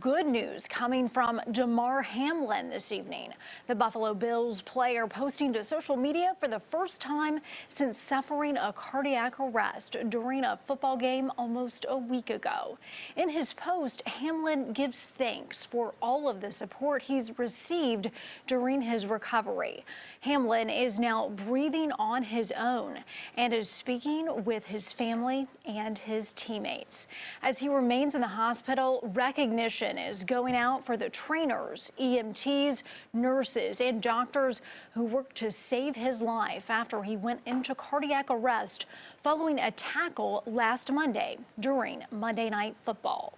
good news coming from Damar Hamlin this evening. The Buffalo Bills player posting to social media for the first time since suffering a cardiac arrest during a football game almost a week ago. In his post, Hamlin gives thanks for all of the support he's received during his recovery. Hamlin is now breathing on his own and is speaking with his family and his teammates. As he remains in the hospital, recognition is going out for the trainers, EMTs, nurses, and doctors who worked to save his life after he went into cardiac arrest following a tackle last Monday during Monday Night Football.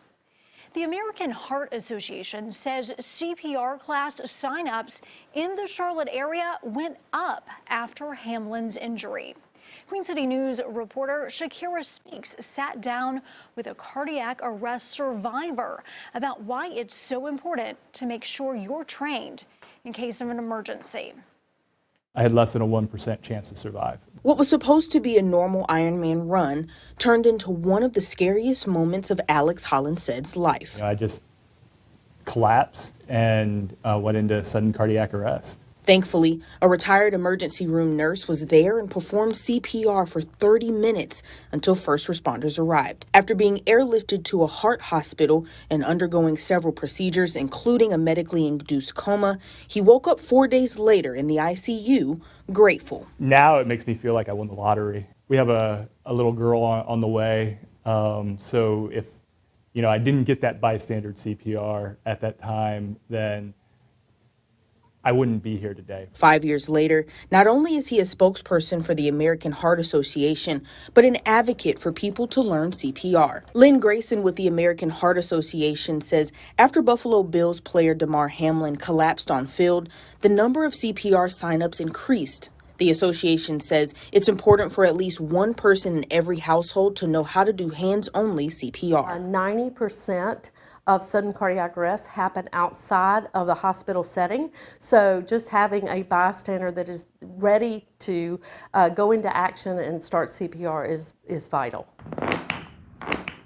The American Heart Association says CPR class signups in the Charlotte area went up after Hamlin's injury. Queen City News reporter Shakira Speaks sat down with a cardiac arrest survivor about why it's so important to make sure you're trained in case of an emergency. I had less than a 1% chance to survive. What was supposed to be a normal Ironman run turned into one of the scariest moments of Alex Hollinsed's life. I just collapsed and went into sudden cardiac arrest. Thankfully, a retired emergency room nurse was there and performed CPR for 30 minutes until first responders arrived. After being airlifted to a heart hospital and undergoing several procedures, including a medically induced coma, he woke up 4 days later in the ICU, grateful. Now it makes me feel like I won the lottery. We have a little girl on the way, so if I didn't get that bystander CPR at that time, then I wouldn't be here today. 5 years later, not only is he a spokesperson for the American Heart Association, but an advocate for people to learn CPR. LYNN GRAYSON with the American Heart Association says after Buffalo Bills player Damar Hamlin collapsed on field, the number of CPR signups increased. The association says it's important for at least one person in every household to know how to do hands-only CPR. 90% of sudden cardiac arrests happen outside of the hospital setting. So just having a bystander that is ready to go into action and start CPR is vital.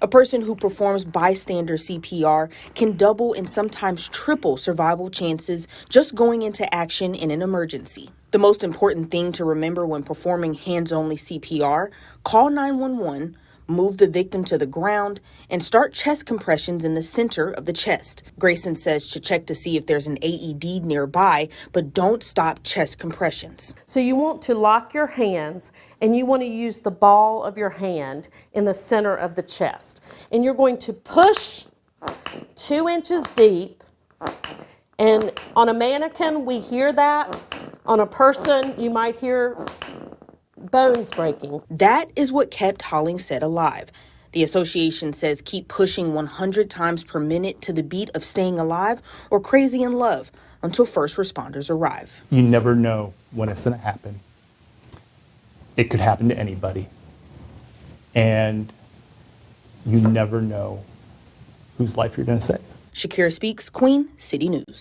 A person who performs bystander CPR can double and sometimes triple survival chances just going into action in an emergency. The most important thing to remember when performing hands-only CPR, call 911, move the victim to the ground, and start chest compressions in the center of the chest. Grayson says to check to see if there's an AED nearby, but don't stop chest compressions. So you want to lock your hands and you want to use the ball of your hand in the center of the chest. And you're going to push 2 inches deep. And on a mannequin, we hear that. On a person, you might hear bones breaking. That is what kept Hollingset alive. The association says keep pushing 100 times per minute to the beat of Staying Alive or Crazy in Love until first responders arrive. You never know when it's going to happen. It could happen to anybody. And you never know whose life you're going to save. Shakira Speaks, Queen City News.